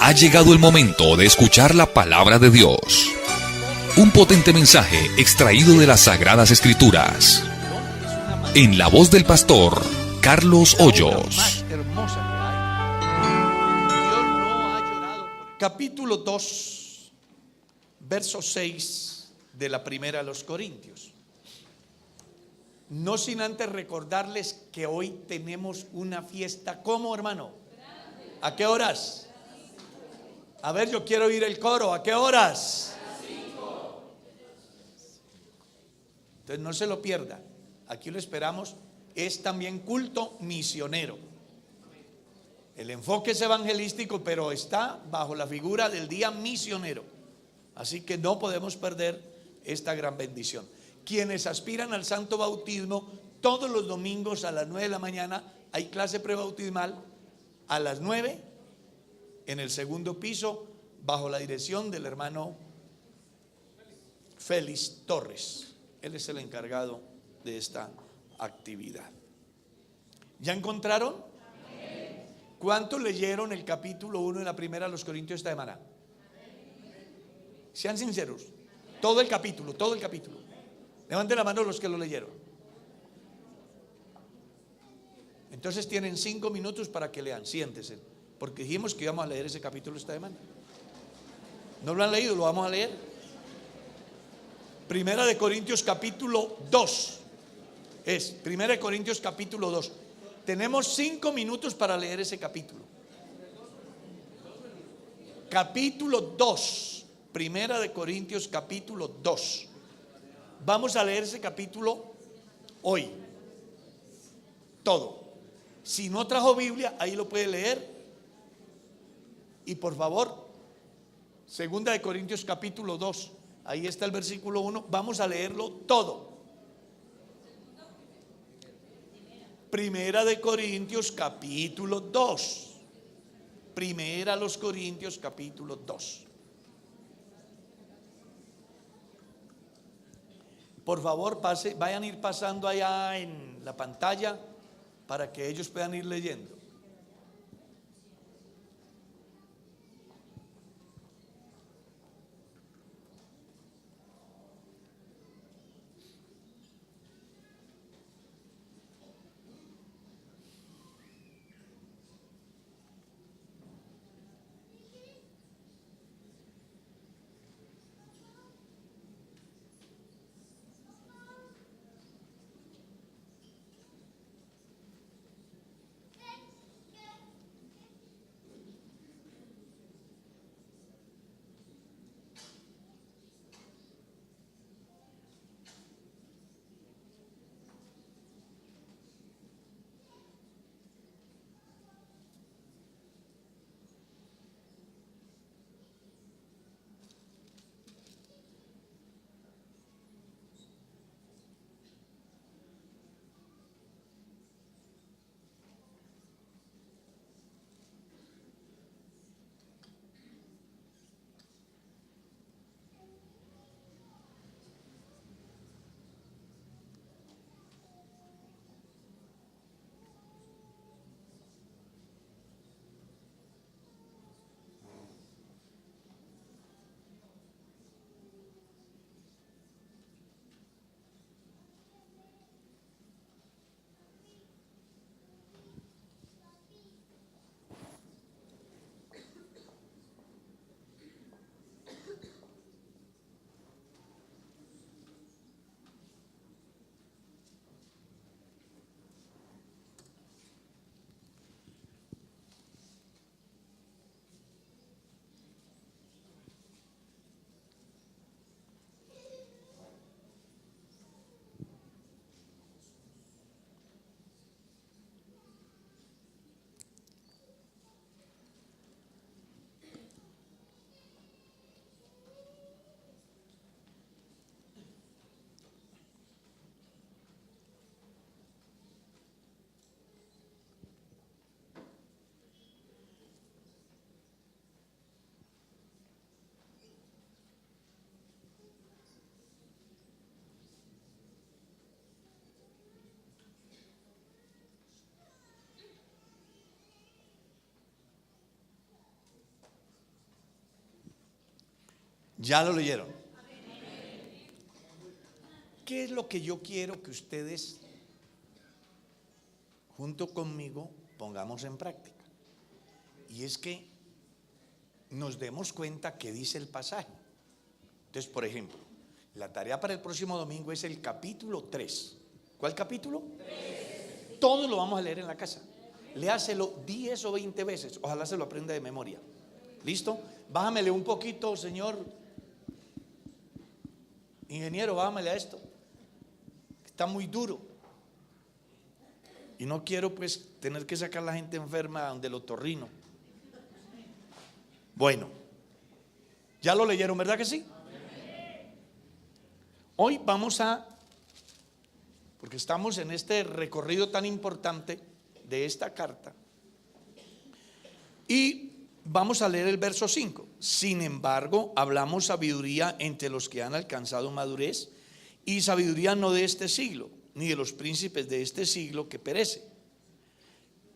Ha llegado el momento de escuchar la palabra de Dios. Un potente mensaje extraído de las Sagradas Escrituras. En la voz del pastor Carlos Hoyos. Capítulo 2, verso 6 de la primera a los Corintios. No sin antes recordarles que hoy tenemos una fiesta. ¿Cómo, hermano? ¿A qué horas? A ver, yo quiero oír el coro. ¿A qué horas? Entonces no se lo pierda. Aquí lo esperamos. Es también culto misionero. El enfoque es evangelístico, pero está bajo la figura del día misionero. Así que no podemos perder esta gran bendición. Quienes aspiran al santo bautismo, todos los domingos a las 9 de la mañana hay clase prebautismal a las 9 en el segundo piso, bajo la dirección del hermano Félix Torres. Él es el encargado de esta actividad. ¿Ya encontraron? ¿Cuántos leyeron el capítulo 1 de la primera a los Corintios esta semana? Sean sinceros. Todo el capítulo, todo el capítulo. Levanten la mano los que lo leyeron. Entonces tienen 5 minutos para que lean. Siéntese, porque dijimos que íbamos a leer ese capítulo esta semana. ¿No lo han leído? Lo vamos a leer. Primera de Corintios capítulo 2. Es Primera de Corintios capítulo 2. Tenemos 5 minutos para leer ese capítulo. Capítulo 2. Primera de Corintios capítulo 2. Vamos a leer ese capítulo hoy. Todo. Si no trajo Biblia, ahí lo puede leer. Y por favor, Segunda de Corintios capítulo 2. Ahí está el versículo 1. Vamos a leerlo todo. Primera de Corintios capítulo 2. Primera a los Corintios capítulo 2. Por favor, vayan a ir pasando allá en la pantalla para que ellos puedan ir leyendo. Ya lo leyeron. ¿Qué es lo que yo quiero que ustedes, junto conmigo, pongamos en práctica? Y es que nos demos cuenta que dice el pasaje. Entonces, por ejemplo, la tarea para el próximo domingo es el capítulo 3. ¿Cuál capítulo? 3. Todo lo vamos a leer en la casa. Léaselo 10 o 20 veces. Ojalá se lo aprenda de memoria. ¿Listo? Bájamele un poquito, señor ingeniero, bájamele a esto. Está muy duro. Y no quiero pues tener que sacar a la gente enferma donde el otorrino. Bueno, ya lo leyeron, ¿verdad que sí? Hoy vamos porque estamos en este recorrido tan importante de esta carta, y vamos a leer el verso 5. Sin embargo, hablamos sabiduría entre los que han alcanzado madurez, y sabiduría no de este siglo, ni de los príncipes de este siglo que perece,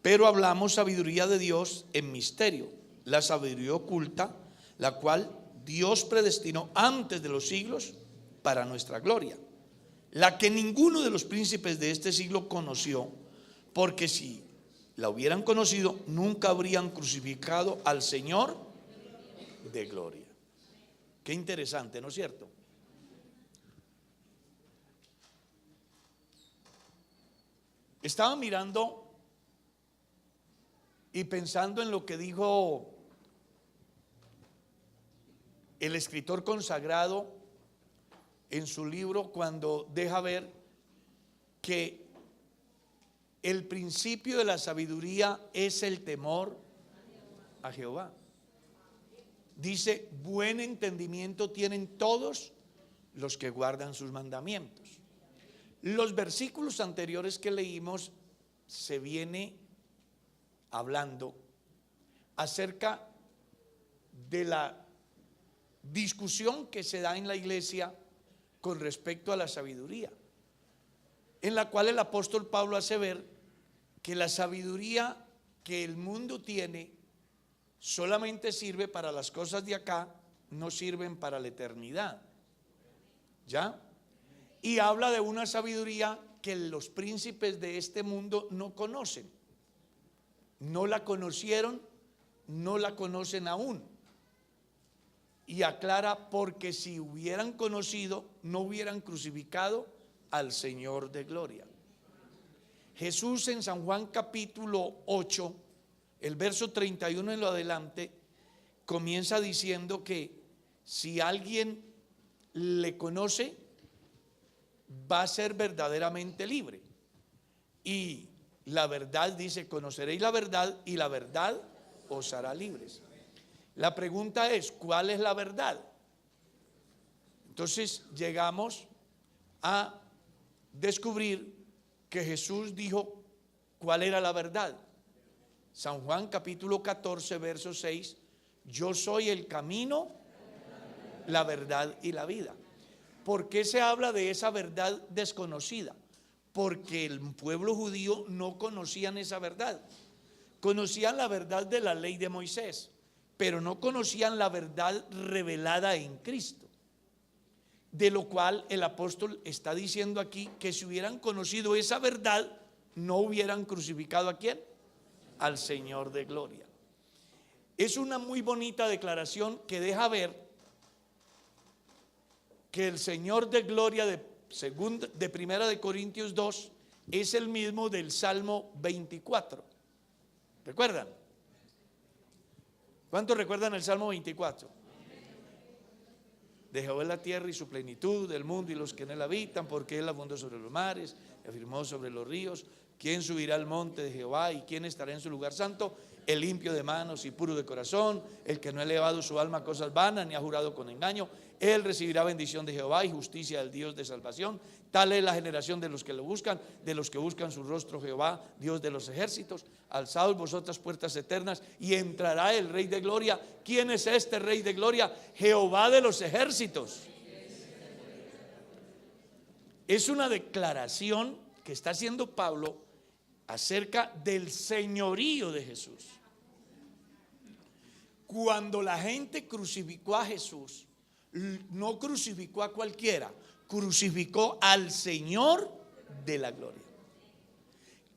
pero hablamos sabiduría de Dios en misterio, la sabiduría oculta, la cual Dios predestinó antes de los siglos para nuestra gloria, la que ninguno de los príncipes de este siglo conoció, porque si la hubieran conocido, nunca habrían crucificado al Señor de gloria. Qué interesante, ¿no es cierto? Estaba mirando y pensando en lo que dijo el escritor consagrado en su libro, cuando deja ver que el principio de la sabiduría es el temor a Jehová. Dice: buen entendimiento tienen todos los que guardan sus mandamientos. Los versículos anteriores que leímos se viene hablando acerca de la discusión que se da en la iglesia con respecto a la sabiduría, en la cual el apóstol Pablo hace ver que la sabiduría que el mundo tiene solamente sirve para las cosas de acá, no sirven para la eternidad. ¿Ya? Y habla de una sabiduría que los príncipes de este mundo no conocen. No la conocieron, no la conocen aún. Y aclara: porque si hubieran conocido, no hubieran crucificado al Señor de gloria. Jesús en San Juan capítulo 8, el verso 31 en lo adelante, comienza diciendo que si alguien le conoce, va a ser verdaderamente libre. Y la verdad, dice: conoceréis la verdad y la verdad os hará libres. La pregunta es: ¿cuál es la verdad? Entonces llegamos a descubrir que Jesús dijo cuál era la verdad. San Juan capítulo 14 verso 6: yo soy el camino, la verdad y la vida. ¿Por qué se habla de esa verdad desconocida? Porque el pueblo judío no conocían esa verdad. Conocían la verdad de la ley de Moisés, pero no conocían la verdad revelada en Cristo. De lo cual el apóstol está diciendo aquí que si hubieran conocido esa verdad, no hubieran crucificado ¿a quién? Al Señor de gloria. Es una muy bonita declaración que deja ver que el Señor de gloria de Primera de Corintios 2 es el mismo del Salmo 24. ¿Recuerdan? ¿Cuántos recuerdan el Salmo 24? De Jehová es la tierra y su plenitud, el mundo y los que en él habitan, porque él la fundó sobre los mares, afirmó sobre los ríos. ¿Quién subirá al monte de Jehová y quién estará en su lugar santo? El limpio de manos y puro de corazón, el que no ha elevado su alma a cosas vanas ni ha jurado con engaño. Él recibirá bendición de Jehová y justicia del Dios de salvación. Tal es la generación de los que lo buscan, de los que buscan su rostro, Jehová, Dios de los ejércitos. Alzaos vosotras puertas eternas y entrará el Rey de gloria. ¿Quién es este Rey de gloria? Jehová de los ejércitos. Es una declaración que está haciendo Pablo acerca del señorío de Jesús. Cuando la gente crucificó a Jesús, no crucificó a cualquiera, crucificó al Señor de la gloria,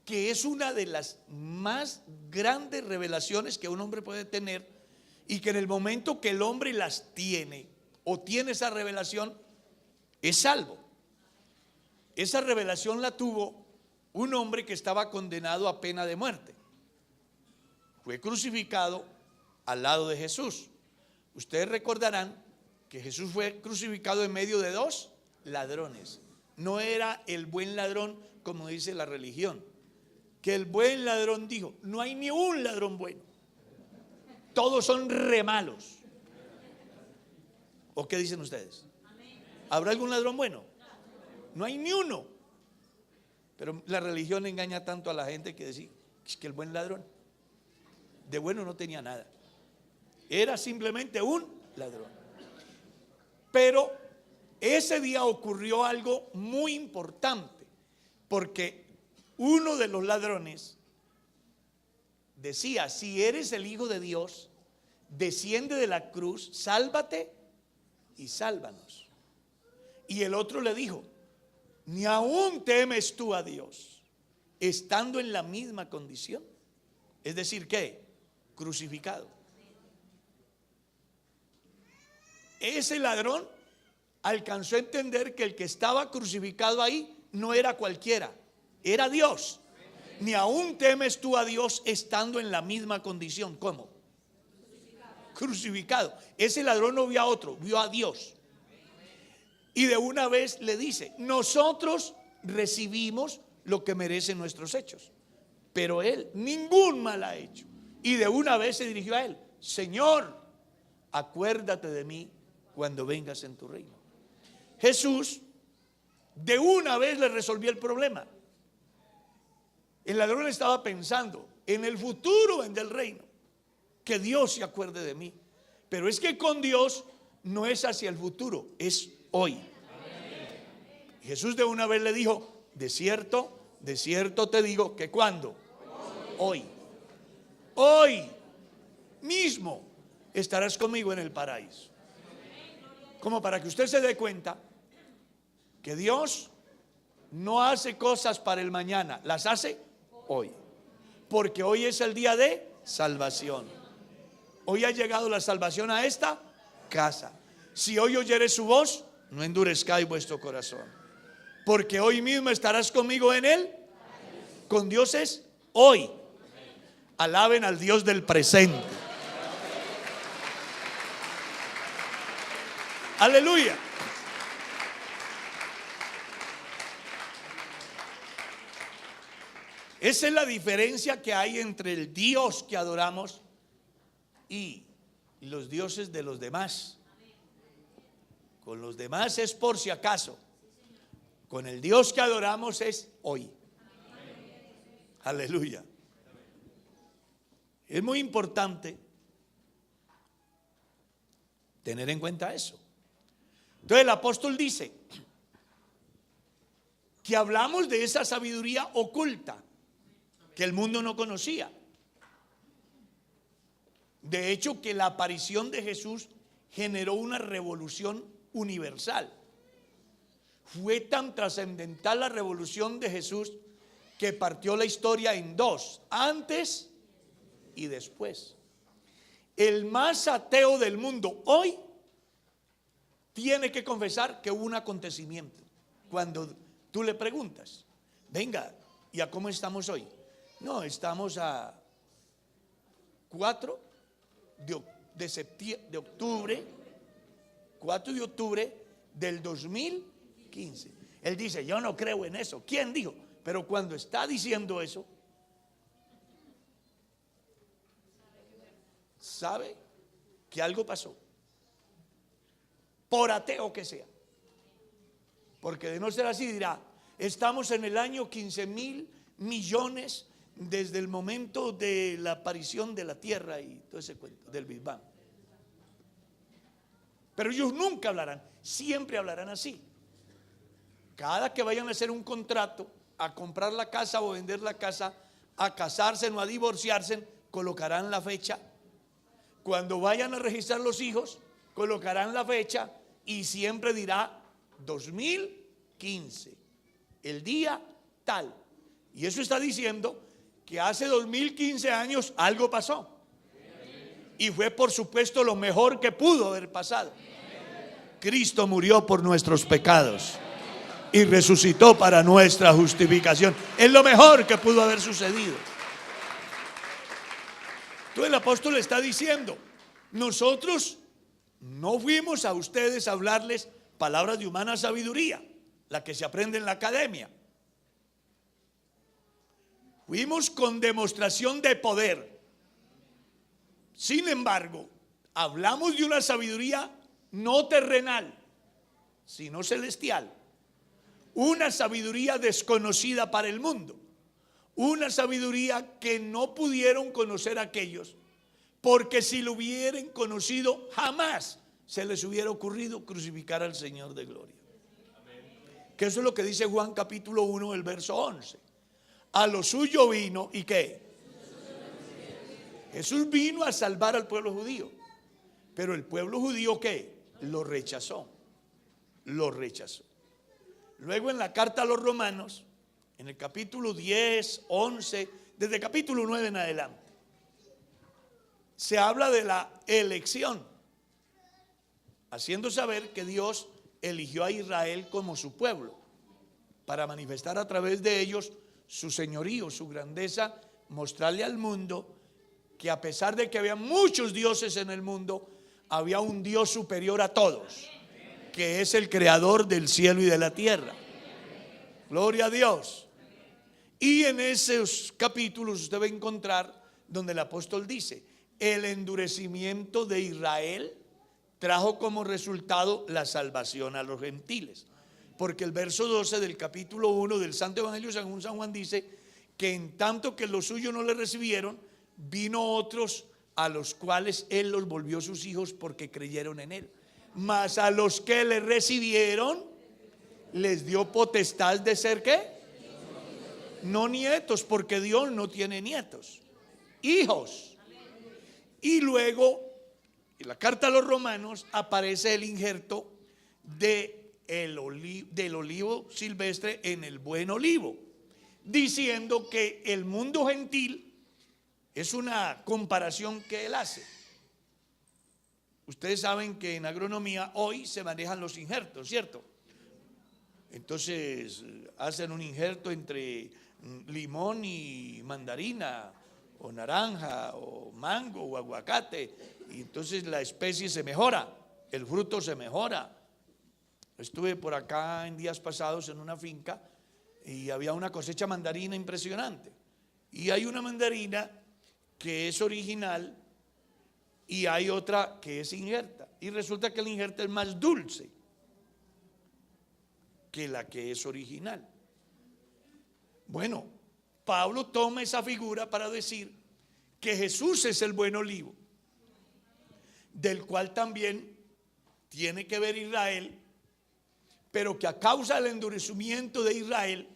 que es una de las más grandes revelaciones que un hombre puede tener, y que en el momento que el hombre las tiene o tiene esa revelación, es salvo. Esa revelación la tuvo un hombre que estaba condenado a pena de muerte. Fue crucificado al lado de Jesús. Ustedes recordarán que Jesús fue crucificado en medio de dos ladrones. No era el buen ladrón como dice la religión, que el buen ladrón dijo: no hay ni un ladrón bueno, todos son re malos. ¿O qué dicen ustedes? ¿Habrá algún ladrón bueno? No hay ni uno. Pero la religión engaña tanto a la gente que dice que el buen ladrón de bueno no tenía nada, era simplemente un ladrón. Pero ese día ocurrió algo muy importante, porque uno de los ladrones decía: si eres el Hijo de Dios, desciende de la cruz, sálvate y sálvanos. Y el otro le dijo: ¿ni aún temes tú a Dios, estando en la misma condición? Es decir, ¿qué? Crucificado. Ese ladrón alcanzó a entender que el que estaba crucificado ahí no era cualquiera, era Dios. Ni aún temes tú a Dios estando en la misma condición. ¿Cómo? Crucificado. Ese ladrón no vio a otro, vio a Dios. Y de una vez le dice: nosotros recibimos lo que merecen nuestros hechos, pero él ningún mal ha hecho. Y de una vez se dirigió a él: Señor, acuérdate de mí cuando vengas en tu reino. Jesús de una vez le resolvió el problema. El ladrón estaba pensando en el futuro, en el reino, que Dios se acuerde de mí. Pero es que con Dios no es hacia el futuro, es hoy. Jesús de una vez le dijo: de cierto te digo que ¿cuándo? Hoy mismo estarás conmigo en el paraíso. Como para que usted se dé cuenta que Dios no hace cosas para el mañana, las hace hoy. Porque hoy es el día de salvación. Hoy ha llegado la salvación a esta casa. Si hoy oyeres su voz, no endurezcáis vuestro corazón, porque hoy mismo estarás conmigo en él. Con Dios es hoy. Alaben al Dios del presente. Aleluya. Esa es la diferencia que hay entre el Dios que adoramos y los dioses de los demás. Con los demás es por si acaso. Con el Dios que adoramos es hoy. Aleluya. Es muy importante tener en cuenta eso. Entonces el apóstol dice que hablamos de esa sabiduría oculta que el mundo no conocía. De hecho, que la aparición de Jesús generó una revolución universal. Fue tan trascendental la revolución de Jesús que partió la historia en dos: antes y después. El más ateo del mundo hoy tiene que confesar que hubo un acontecimiento. Cuando tú le preguntas: venga, ¿y a cómo estamos hoy? No, estamos a 4 de octubre, 4 de octubre del 2015. Él dice: yo no creo en eso. ¿Quién dijo? Pero cuando está diciendo eso, sabe que algo pasó, por ateo que sea. Porque de no ser así dirá: estamos en el año 15,000 millones desde el momento de la aparición de la tierra y todo ese cuento del Big Bang. Pero ellos nunca hablarán, siempre hablarán así. Cada que vayan a hacer un contrato, a comprar la casa o vender la casa, a casarse o a divorciarse, colocarán la fecha. Cuando vayan a registrar los hijos, colocarán la fecha. y siempre dirá 2015, el día tal. Y eso está diciendo que hace 2015 años algo pasó. Y fue, por supuesto, lo mejor que pudo haber pasado. Cristo murió por nuestros pecados y resucitó para nuestra justificación. Es lo mejor que pudo haber sucedido. Entonces el apóstol está diciendo: nosotros no fuimos a ustedes a hablarles palabras de humana sabiduría, la que se aprende en la academia. Fuimos con demostración de poder. Sin embargo, hablamos de una sabiduría no terrenal, sino celestial. Una sabiduría desconocida para el mundo. Una sabiduría que no pudieron conocer aquellos, porque si lo hubieran conocido, jamás se les hubiera ocurrido crucificar al Señor de gloria. Que eso es lo que dice Juan capítulo 1, el verso 11. A lo suyo vino, ¿y qué? Jesús vino a salvar al pueblo judío. Pero el pueblo judío, ¿qué? Lo rechazó. Lo rechazó. Luego en la carta a los romanos, en el capítulo 10, 11, desde el capítulo 9 en adelante, se habla de la elección, haciendo saber que Dios eligió a Israel como su pueblo, para manifestar a través de ellos su señorío, su grandeza, mostrarle al mundo que a pesar de que había muchos dioses en el mundo, había un Dios superior a todos, que es el creador del cielo y de la tierra. Gloria a Dios. Y en esos capítulos usted va a encontrar donde el apóstol dice: el endurecimiento de Israel trajo como resultado la salvación a los gentiles. Porque el verso 12 del capítulo 1 del Santo Evangelio según San Juan dice que en tanto que los suyos no le recibieron, vino otros a los cuales él los volvió sus hijos porque creyeron en él. Mas a los que le recibieron, les dio potestad de ser ¿qué? No nietos, porque Dios no tiene nietos, hijos. Y luego en la carta a los romanos aparece el injerto del olivo silvestre en el buen olivo, diciendo que el mundo gentil es una comparación que él hace. Ustedes saben que en agronomía hoy se manejan los injertos, ¿cierto? Entonces hacen un injerto entre limón y mandarina, o naranja, o mango, o aguacate, y entonces la especie se mejora, el fruto se mejora. Estuve por acá en días pasados en una finca y había una cosecha mandarina impresionante. Y hay una mandarina que es original y hay otra que es injerta. Y resulta que la injerta es más dulce que la que es original. Bueno, Pablo toma esa figura para decir que Jesús es el buen olivo, del cual también tiene que ver Israel, pero que a causa del endurecimiento de Israel,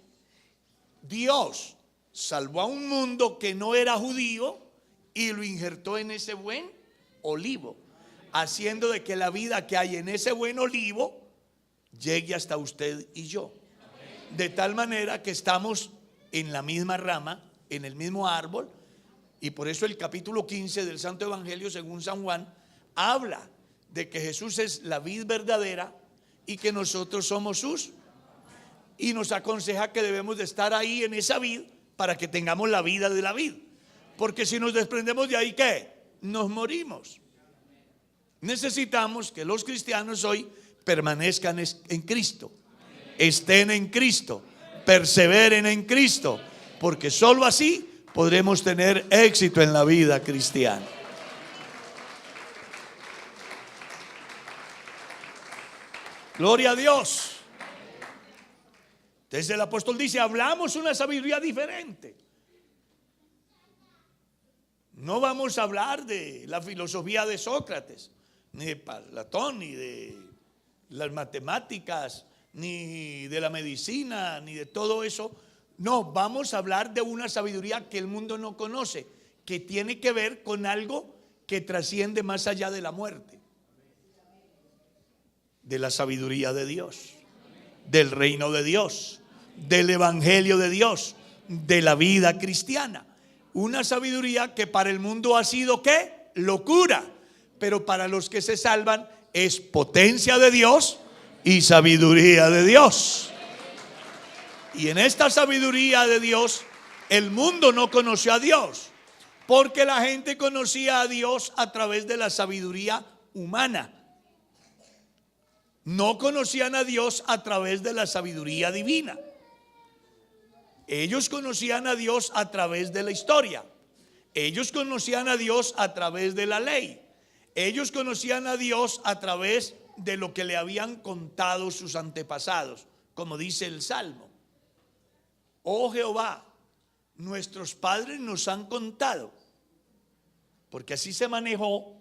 Dios salvó a un mundo que no era judío y lo injertó en ese buen olivo, haciendo de que la vida que hay en ese buen olivo llegue hasta usted y yo. De tal manera que estamos en la misma rama, en el mismo árbol. Y por eso el capítulo 15 del Santo Evangelio según San Juan habla de que Jesús es la vid verdadera y que nosotros somos sus, y nos aconseja que debemos de estar ahí en esa vid para que tengamos la vida de la vid, porque si nos desprendemos de ahí, ¿qué? Nos morimos. Necesitamos que los cristianos hoy permanezcan en Cristo, estén en Cristo, perseveren en Cristo, porque sólo así podremos tener éxito en la vida cristiana. Gloria a Dios. Entonces el apóstol dice: hablamos una sabiduría diferente. No vamos a hablar de la filosofía de Sócrates, ni de Platón, ni de las matemáticas, ni de la medicina, ni de todo eso. No, vamos a hablar de una sabiduría que el mundo no conoce, que tiene que ver con algo que trasciende más allá de la muerte. de la sabiduría de Dios, del reino de Dios, del evangelio de Dios, de la vida cristiana. Una sabiduría que para el mundo ha sido ¿qué? Locura, pero para los que se salvan es potencia de Dios y sabiduría de Dios. Y en esta sabiduría de Dios, el mundo no conoció a Dios, porque la gente conocía a Dios a través de la sabiduría humana. No conocían a Dios a través de la sabiduría divina. Ellos conocían a Dios a través de la historia. Ellos conocían a Dios a través de la ley. Ellos conocían a Dios a través de lo que le habían contado sus antepasados, como dice el Salmo. Oh Jehová, nuestros padres nos han contado, porque así se manejó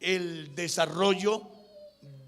el desarrollo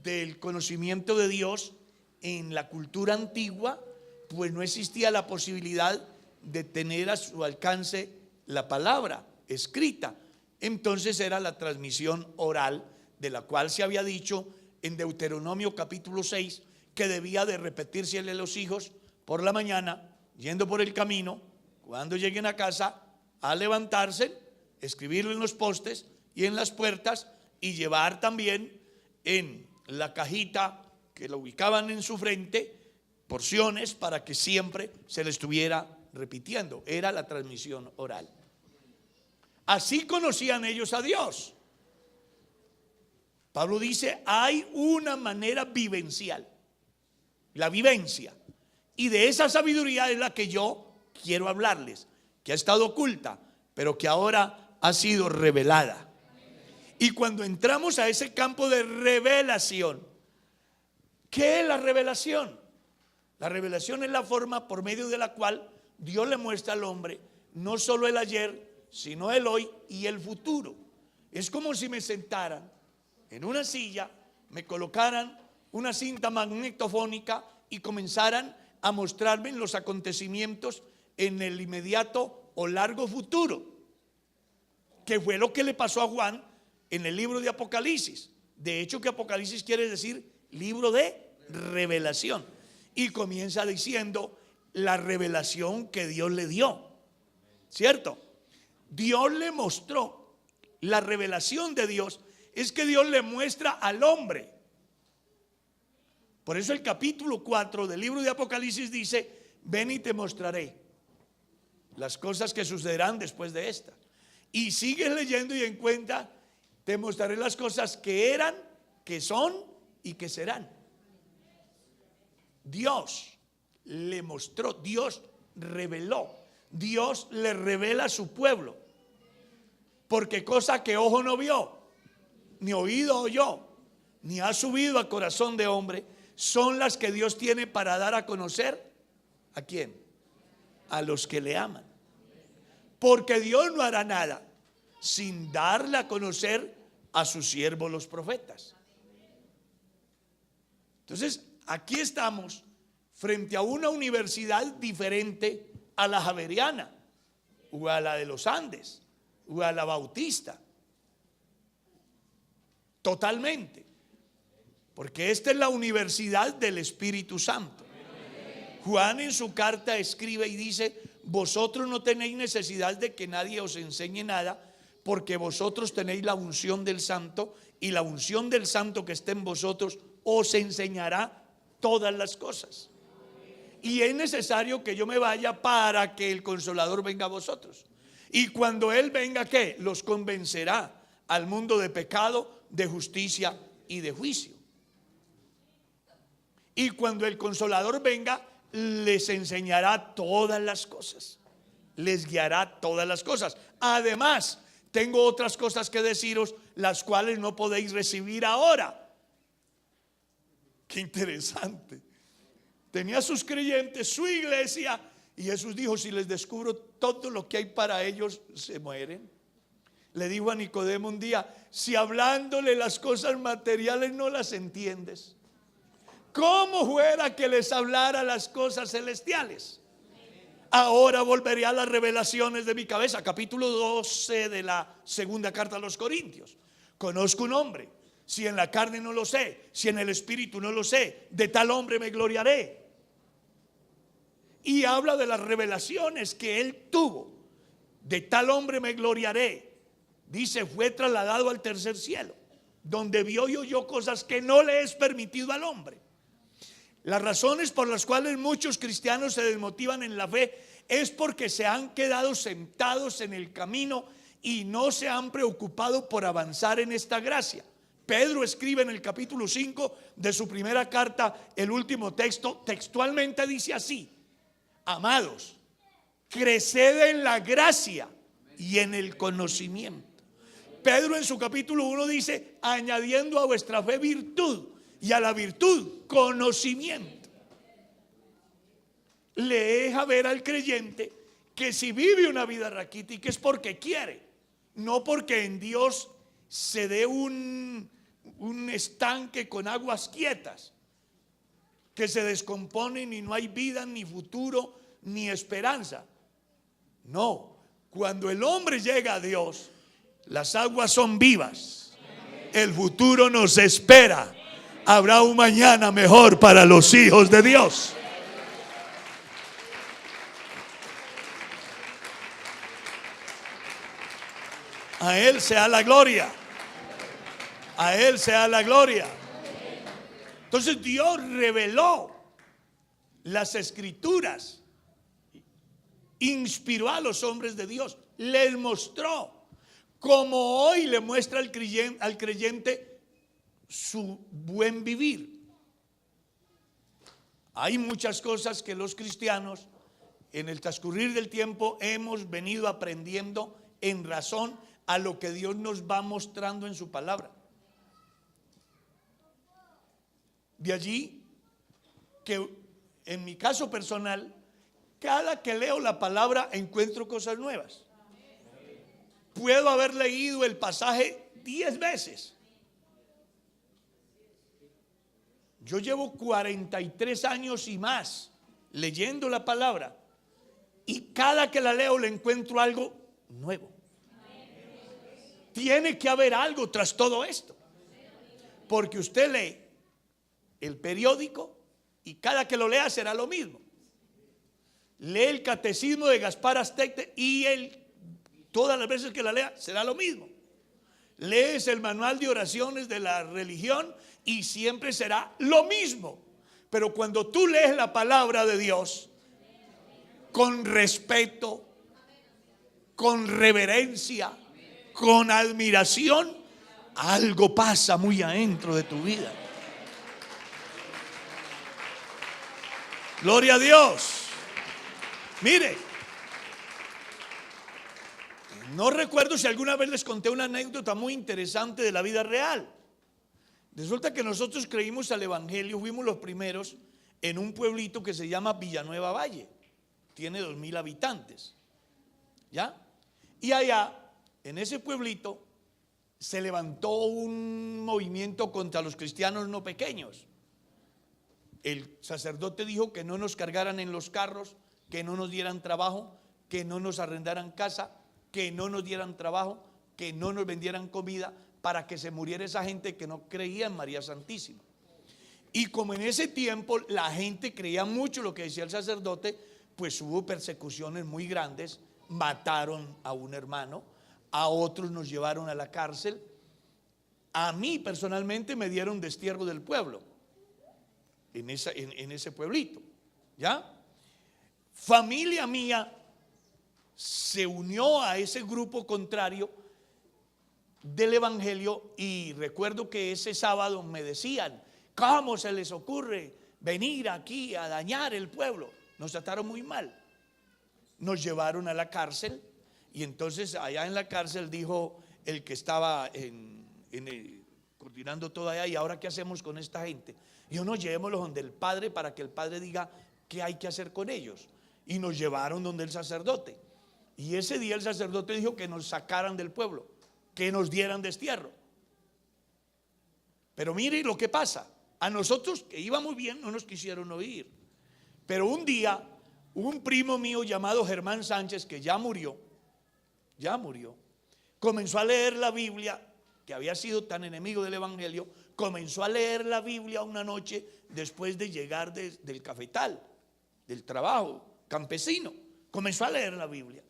del conocimiento de Dios en la cultura antigua, pues no existía la posibilidad de tener a su alcance la palabra escrita. Entonces era la transmisión oral, de la cual se había dicho en Deuteronomio capítulo 6 que debía de repetírsele a los hijos por la mañana, yendo por el camino, cuando lleguen a casa, a levantarse, escribirlo en los postes y en las puertas, y llevar también en la cajita que lo ubicaban en su frente porciones para que siempre se le estuviera repitiendo. Era la transmisión oral. Así conocían ellos a Dios. Pablo dice, hay una manera vivencial, la vivencia, y de esa sabiduría es la que yo quiero hablarles, que ha estado oculta, pero que ahora ha sido revelada. Y cuando entramos a ese campo de revelación, ¿qué es la revelación? La revelación es la forma por medio de la cual Dios le muestra al hombre no solo el ayer, sino el hoy y el futuro. Es como si me sentaran en una silla, me colocaran una cinta magnetofónica y comenzaran a mostrarme los acontecimientos en el inmediato o largo futuro, que fue lo que le pasó a Juan en el libro de Apocalipsis. De hecho, que Apocalipsis quiere decir libro de revelación, y comienza diciendo la revelación que Dios le dio, ¿cierto? Dios le mostró. La revelación de Dios es que Dios le muestra al hombre. Por eso el capítulo 4 del libro de Apocalipsis dice: ven y te mostraré las cosas que sucederán después de esta. Y sigues leyendo y encuentra: te mostraré las cosas que eran, que son y que serán. Dios le mostró, Dios reveló, Dios le revela a su pueblo, porque cosa que ojo no vio, ni oído oyó, ni ha subido al corazón de hombre, son las que Dios tiene para dar a conocer. ¿A quién? A los que le aman. Porque Dios no hará nada sin darle a conocer a sus siervos los profetas. Entonces, aquí estamos frente a una universidad diferente a la javeriana, o a la de los Andes, o a la bautista. Totalmente. Porque esta es la universidad del Espíritu Santo. Juan en su carta escribe y dice: vosotros no tenéis necesidad de que nadie os enseñe nada, porque vosotros tenéis la unción del Santo, y la unción del Santo que está en vosotros os enseñará todas las cosas. Y es necesario que yo me vaya para que el Consolador venga a vosotros. Y cuando Él venga, ¿qué? Los convencerá al mundo de pecado, de justicia y de juicio. Y cuando el Consolador venga, les enseñará todas las cosas, les guiará todas las cosas. Además, tengo otras cosas que deciros, las cuales no podéis recibir ahora. Qué interesante. Tenía sus creyentes, su iglesia, y Jesús dijo: si les descubro todo lo que hay para ellos, se mueren. Le dijo a Nicodemo un día: si hablándole las cosas materiales no las entiendes, ¿cómo fuera que les hablara las cosas celestiales? Ahora volveré a las revelaciones de mi cabeza. Capítulo 12 de la segunda carta a los Corintios. Conozco un hombre Si en la carne no lo sé, si en el espíritu no lo sé, de tal hombre me gloriaré. Y habla de las revelaciones que él tuvo. De tal hombre me gloriaré. Dice, fue trasladado al tercer cielo, donde vio y oyó cosas que no le es permitido al hombre. Las razones por las cuales muchos cristianos se desmotivan en la fe es porque se han quedado sentados en el camino y no se han preocupado por avanzar en esta gracia. Pedro escribe en el capítulo 5 de su primera carta, el último texto, textualmente dice así: amados, creced en la gracia y en el conocimiento. Pedro en su capítulo 1 dice, añadiendo a vuestra fe virtud, y a la virtud conocimiento. Le deja ver al creyente que si vive una vida raquítica es porque quiere, no porque en Dios se dé un estanque con aguas quietas que se descomponen y no hay vida, ni futuro, ni esperanza. No, cuando el hombre llega a Dios, las aguas son vivas, el futuro nos espera, habrá un mañana mejor para los hijos de Dios. A Él sea la gloria. A Él sea la gloria. Entonces Dios reveló las escrituras, inspiró a los hombres de Dios, les mostró, como hoy le muestra al creyente su buen vivir. Hay muchas cosas que los cristianos en el transcurrir del tiempo hemos venido aprendiendo en razón a lo que Dios nos va mostrando en su palabra. De allí que en mi caso personal, cada que leo la palabra encuentro cosas nuevas. Puedo haber leído el pasaje 10 veces. Yo llevo 43 años y más leyendo la palabra, y cada que la leo le encuentro algo nuevo. Tiene que haber algo tras todo esto, porque usted lee el periódico y cada que lo lea será lo mismo. Lee el catecismo de Gaspar Astete y todas las veces que la lea será lo mismo. Lees el manual de oraciones de la religión y siempre será lo mismo. Pero cuando tú lees la palabra de Dios con respeto, con reverencia, con admiración, algo pasa muy adentro de tu vida. Gloria a Dios. Mire, no recuerdo si alguna vez les conté una anécdota muy interesante de la vida real. Resulta que nosotros creímos al evangelio, fuimos los primeros en un pueblito que se llama Villanueva Valle. Tiene 2,000 habitantes. ¿Ya? Y allá, en ese pueblito, se levantó un movimiento contra los cristianos no pequeños. El sacerdote dijo que no nos cargaran en los carros, que no nos dieran trabajo, que no nos arrendaran casa, que no nos dieran trabajo, que no nos vendieran comida, para que se muriera esa gente que no creía en María Santísima. Y como en ese tiempo la gente creía mucho lo que decía el sacerdote, pues hubo persecuciones muy grandes. Mataron a un hermano, a otros nos llevaron a la cárcel. A mí personalmente me dieron destierro del pueblo, en ese pueblito. ¿Ya? Familia mía se unió a ese grupo contrario del evangelio, y recuerdo que ese sábado me decían: ¿cómo se les ocurre venir aquí a dañar el pueblo? Nos trataron muy mal. Nos llevaron a la cárcel, y entonces allá en la cárcel dijo el que estaba coordinando todo allá: ¿y ahora qué hacemos con esta gente? Y nos llevémoslos donde el padre, para que el padre diga qué hay que hacer con ellos. Y nos llevaron donde el sacerdote, y ese día el sacerdote dijo que nos sacaran del pueblo, que nos dieran destierro. Pero mire lo que pasa: a nosotros que íbamos bien no nos quisieron oír. Pero un día un primo mío llamado Germán Sánchez, que ya murió, comenzó a leer la Biblia que había sido tan enemigo del evangelio, comenzó a leer la Biblia una noche después de llegar del cafetal, del trabajo campesino. Comenzó a leer la Biblia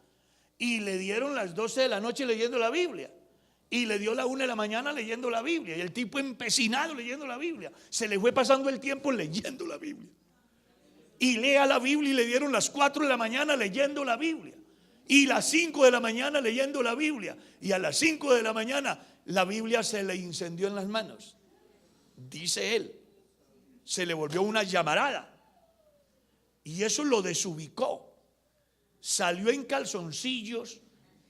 y le dieron las 12 de la noche leyendo la Biblia, y le dio la 1 de la mañana leyendo la Biblia, y el tipo empecinado leyendo la Biblia. Se le fue pasando el tiempo leyendo la Biblia, y lea la Biblia, y le dieron las 4 de la mañana leyendo la Biblia, y las 5 de la mañana leyendo la Biblia, y a las 5 de la mañana la Biblia se le incendió en las manos. Dice él, se le volvió una llamarada, y eso lo desubicó. Salió en calzoncillos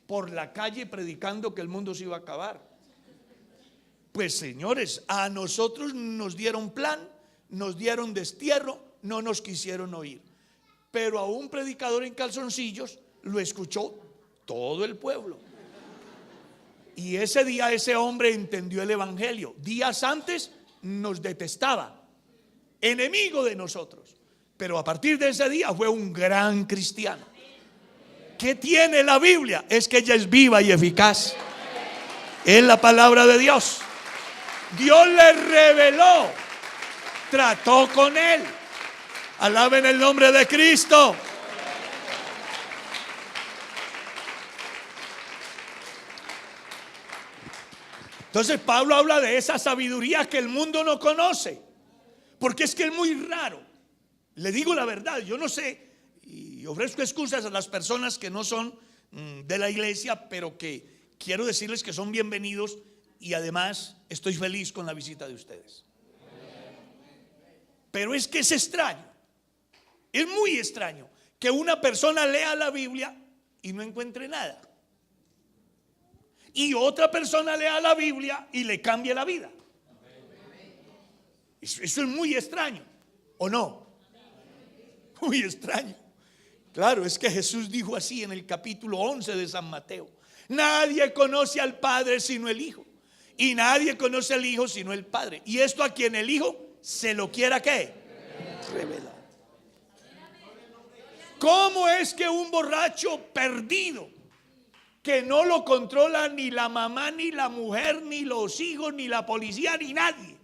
por la calle predicando que el mundo se iba a acabar. Pues señores, a nosotros nos dieron plan, nos dieron destierro, no nos quisieron oír. Pero a un predicador en calzoncillos lo escuchó todo el pueblo. Y ese día ese hombre entendió el evangelio. Días antes nos detestaba, enemigo de nosotros, pero a partir de ese día fue un gran cristiano. ¿Qué tiene la Biblia? Es que ella es viva y eficaz. Es la palabra de Dios. Dios le reveló, trató con él. Alaben el nombre de Cristo. Entonces Pablo habla de esa sabiduría que el mundo no conoce, porque es que es muy raro. Le digo la verdad, yo no sé, y ofrezco excusas a las personas que no son de la iglesia, pero que quiero decirles que son bienvenidos, y además estoy feliz con la visita de ustedes. Pero es que es extraño, es muy extraño que una persona lea la Biblia y no encuentre nada, y otra persona lea la Biblia y le cambie la vida. Eso es muy extraño, ¿o no? Muy extraño. Claro, es que Jesús dijo así en el capítulo 11 de San Mateo: nadie conoce al Padre sino el Hijo, y nadie conoce al Hijo sino el Padre, y esto a quien el Hijo se lo quiera ¿qué? Revelar. ¿Cómo es que un borracho perdido, que no lo controla ni la mamá, ni la mujer, ni los hijos, ni la policía, ni nadie,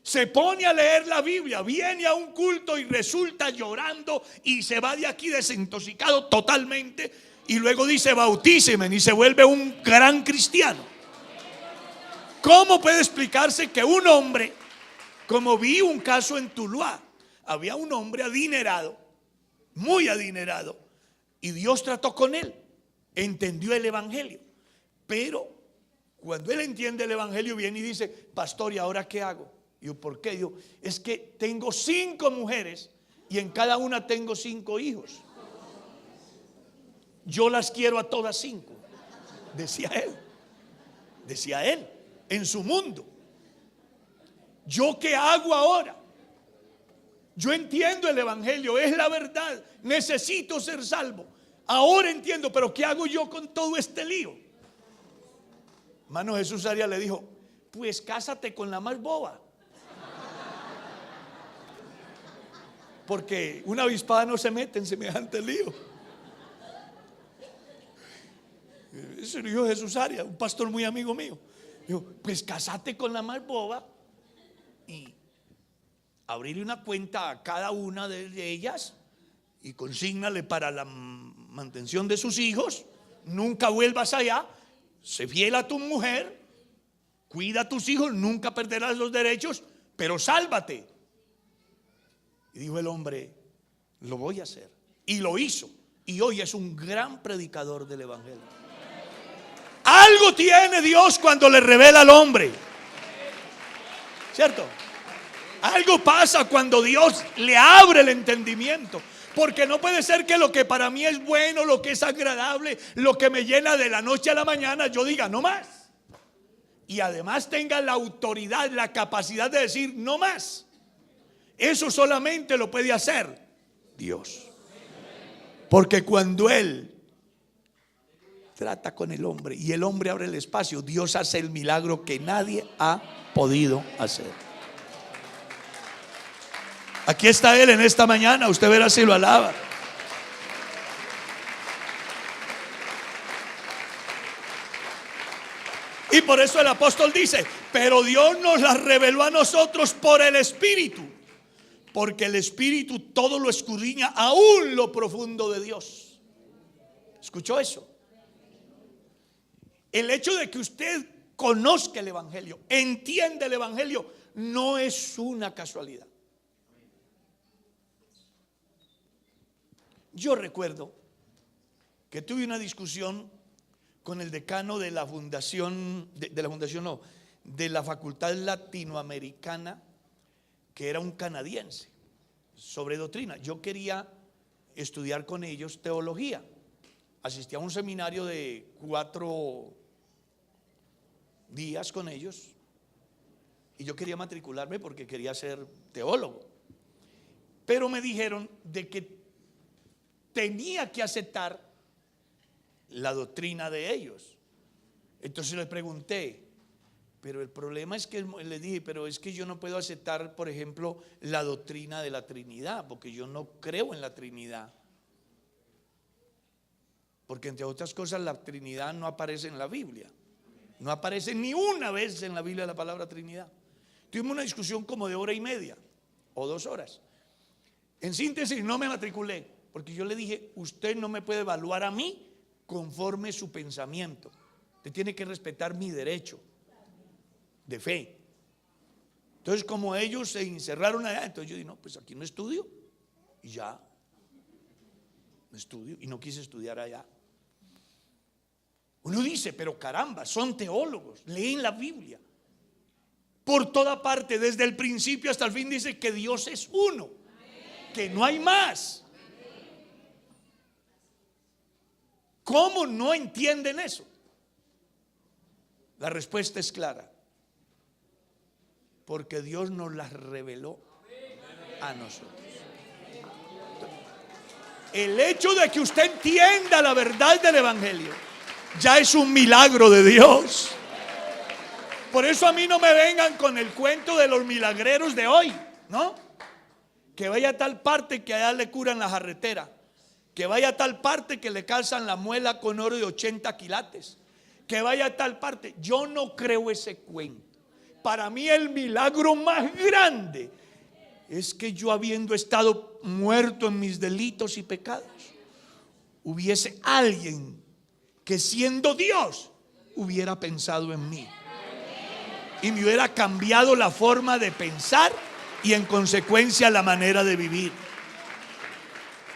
se pone a leer la Biblia, viene a un culto y resulta llorando y se va de aquí desintoxicado totalmente, y luego dice bautíceme, y se vuelve un gran cristiano? ¿Cómo puede explicarse que un hombre, como vi un caso en Tuluá, había un hombre adinerado, muy adinerado, y Dios trató con él, entendió el evangelio, pero cuando él entiende el evangelio viene y dice: pastor, ¿y ahora qué hago? Y yo: ¿por qué? Yo: es que tengo 5 mujeres y en cada una tengo 5 hijos. Yo las quiero a todas 5. Decía él en su mundo. ¿Yo qué hago ahora? Yo entiendo el evangelio, es la verdad, necesito ser salvo. Ahora entiendo, pero ¿qué hago yo con todo este lío? Hermano Jesús Arias le dijo: pues cásate con la más boba, porque una avispada no se mete en semejante lío. Eso lo dijo Jesús Arias, un pastor muy amigo mío. Dijo: pues cásate con la más boba y abrirle una cuenta a cada una de ellas y consígnale para la mantención de sus hijos. Nunca vuelvas allá, sé fiel a tu mujer, cuida a tus hijos, nunca perderás los derechos, pero sálvate. Y dijo el hombre: lo voy a hacer. Y lo hizo, y hoy es un gran predicador del evangelio. Algo tiene Dios cuando le revela al hombre, ¿cierto? Algo pasa cuando Dios le abre el entendimiento, porque no puede ser que lo que para mí es bueno, lo que es agradable, lo que me llena de la noche a la mañana, yo diga no más, y además tenga la autoridad, la capacidad de decir no más. Eso solamente lo puede hacer Dios, porque cuando Él trata con el hombre y el hombre abre el espacio, Dios hace el milagro que nadie ha podido hacer. Aquí está Él en esta mañana, usted verá si lo alaba. Y por eso el apóstol dice: pero Dios nos las reveló a nosotros por el Espíritu, porque el Espíritu todo lo escudriña, aún lo profundo de Dios. ¿Escuchó eso? El hecho de que usted conozca el Evangelio, entienda el Evangelio, no es una casualidad. Yo recuerdo que tuve una discusión con el decano de la fundación, de la Facultad Latinoamericana, que era un canadiense, sobre doctrina. Yo quería estudiar con ellos teología. Asistí a un seminario de 4 días con ellos y yo quería matricularme porque quería ser teólogo. Pero me dijeron de que tenía que aceptar la doctrina de ellos. Entonces les pregunté, pero el problema es que les dije, pero es que yo no puedo aceptar, por ejemplo, la doctrina de la Trinidad, porque yo no creo en la Trinidad. Porque entre otras cosas la Trinidad no aparece en la Biblia. No aparece ni una vez en la Biblia la palabra Trinidad. Tuvimos una discusión como de 1:30 o 2 horas. En síntesis, no me matriculé, porque yo le dije: usted no me puede evaluar a mí conforme su pensamiento. Usted tiene que respetar mi derecho de fe. Entonces, como ellos se encerraron allá, entonces yo dije: no, pues aquí no estudio. Y ya, no estudio, y no quise estudiar allá. Uno dice: pero caramba, son teólogos, leen la Biblia. Por toda parte, desde el principio hasta el fin, dice que Dios es uno, que no hay más. ¿Cómo no entienden eso? La respuesta es clara: porque Dios nos las reveló a nosotros. El hecho de que usted entienda la verdad del Evangelio ya es un milagro de Dios. Por eso a mí no me vengan con el cuento de los milagreros de hoy, ¿no? Que vaya a tal parte que allá le curan la jarretera, que vaya a tal parte que le calzan la muela con oro de 80 quilates, que vaya a tal parte. Yo no creo ese cuento. Para mí el milagro más grande es que yo, habiendo estado muerto en mis delitos y pecados, hubiese alguien que, siendo Dios, hubiera pensado en mí y me hubiera cambiado la forma de pensar y en consecuencia la manera de vivir.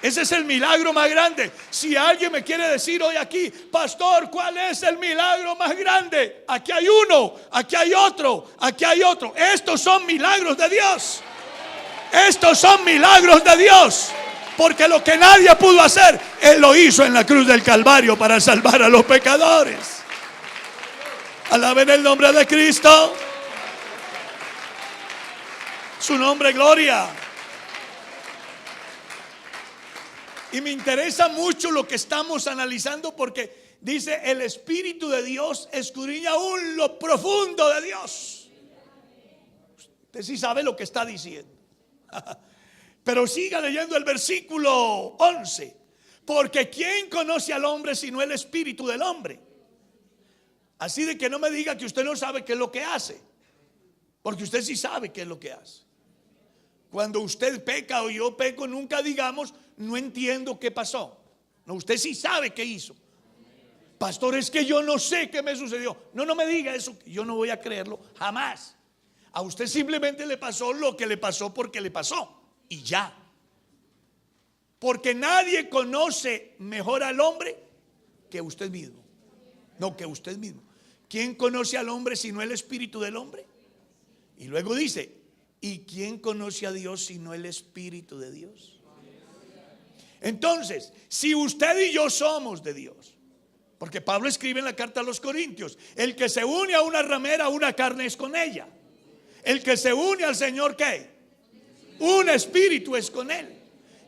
Ese es el milagro más grande. Si alguien me quiere decir hoy aquí: pastor, ¿cuál es el milagro más grande? Aquí hay uno, aquí hay otro, aquí hay otro. Estos son milagros de Dios. Estos son milagros de Dios. Porque lo que nadie pudo hacer, Él lo hizo en la cruz del Calvario para salvar a los pecadores. Alaben el nombre de Cristo. Su nombre, gloria. Y me interesa mucho lo que estamos analizando, porque dice: el Espíritu de Dios escudriña aún lo profundo de Dios. Usted sí sabe lo que está diciendo. Pero siga leyendo el versículo 11. Porque ¿quién conoce al hombre sino el espíritu del hombre? Así de que no me diga que usted no sabe qué es lo que hace, porque usted sí sabe qué es lo que hace. Cuando usted peca o yo peco, nunca digamos: no entiendo qué pasó. No, usted sí sabe qué hizo. Pastor, es que yo no sé qué me sucedió. No me diga eso, yo no voy a creerlo jamás. A usted simplemente le pasó lo que le pasó porque le pasó, y ya. Porque nadie conoce mejor al hombre que usted mismo. No, que usted mismo. ¿Quién conoce al hombre sino el espíritu del hombre? Y luego dice: ¿y quién conoce a Dios sino el espíritu de Dios? Entonces, si usted y yo somos de Dios, porque Pablo escribe en la carta a los Corintios: el que se une a una ramera, una carne es con ella. El que se une al Señor, ¿qué? Un espíritu es con Él.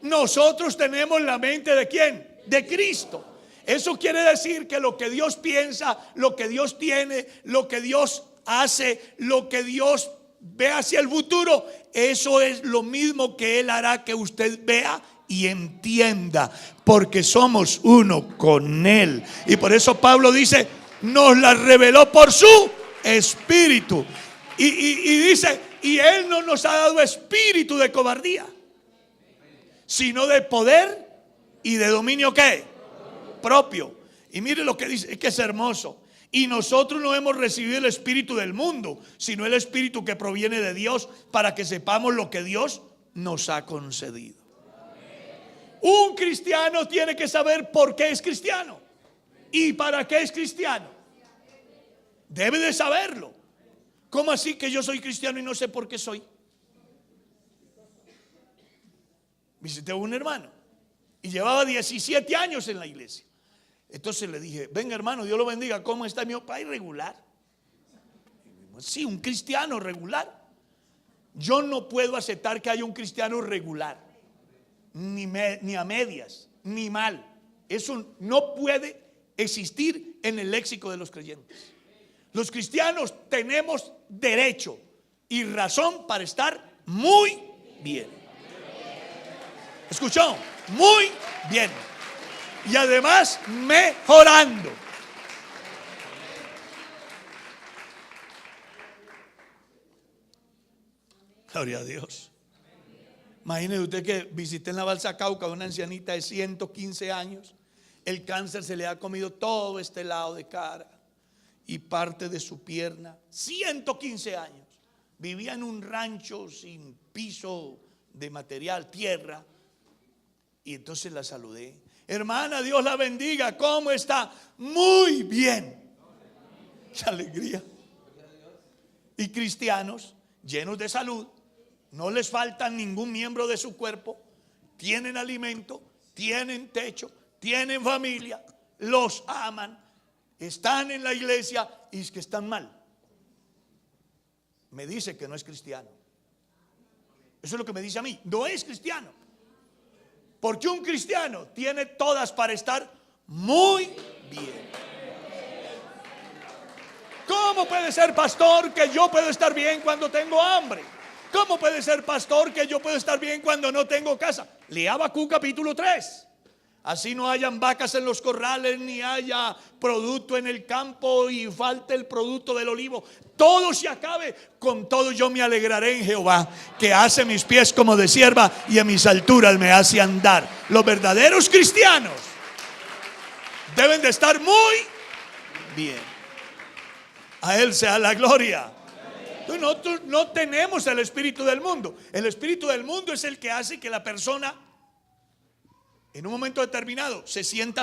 Nosotros tenemos la mente ¿de quién? De Cristo. Eso quiere decir que lo que Dios piensa, lo que Dios tiene, lo que Dios hace, lo que Dios ve hacia el futuro, eso es lo mismo que Él hará que usted vea y entienda, porque somos uno con Él. Y por eso Pablo dice: nos las reveló por su Espíritu. Y dice, y Él no nos ha dado espíritu de cobardía, sino de poder y de dominio ¿qué? Propio. Y mire lo que dice, es que es hermoso. Y nosotros no hemos recibido el espíritu del mundo, sino el espíritu que proviene de Dios, para que sepamos lo que Dios nos ha concedido. Un cristiano tiene que saber por qué es cristiano y para qué es cristiano. Debe de saberlo. ¿Cómo así que yo soy cristiano y no sé por qué soy? Visité a un hermano y llevaba 17 años en la iglesia. Entonces le dije, venga hermano, Dios lo bendiga, ¿cómo está? Mi papá irregular. Sí, un cristiano regular. Yo no puedo aceptar que haya un cristiano regular, ni a medias, ni mal. Eso no puede existir en el léxico de los creyentes. Los cristianos tenemos derecho y razón para estar muy bien. ¿Escuchó? Muy bien. Y además mejorando. Gloria a Dios. Imagínese usted que visité en la Balsa Cauca una ancianita de 115 años. El cáncer se le ha comido todo este lado de cara y parte de su pierna. 115 años. Vivía en un rancho sin piso de material, tierra. Y entonces la saludé. Hermana, Dios la bendiga. ¿Cómo está? Muy bien. Qué alegría. Y cristianos llenos de salud, no les falta ningún miembro de su cuerpo, tienen alimento, tienen techo, tienen familia, los aman, están en la iglesia y es que están mal. Me dice que no es cristiano. Eso es lo que me dice a mí. No es cristiano. Porque un cristiano tiene todas para estar muy bien. ¿Cómo puede ser, pastor, que yo puedo estar bien cuando tengo hambre? ¿Cómo puede ser, pastor, que yo puedo estar bien cuando no tengo casa? Lea Habacuc capítulo 3. Así no hayan vacas en los corrales, ni haya producto en el campo y falte el producto del olivo, todo se acabe, con todo yo me alegraré en Jehová, que hace mis pies como de sierva y a mis alturas me hace andar. Los verdaderos cristianos deben de estar muy bien. A Él sea la gloria. Nosotros no tenemos el espíritu del mundo. El espíritu del mundo es el que hace que la persona en un momento determinado se sienta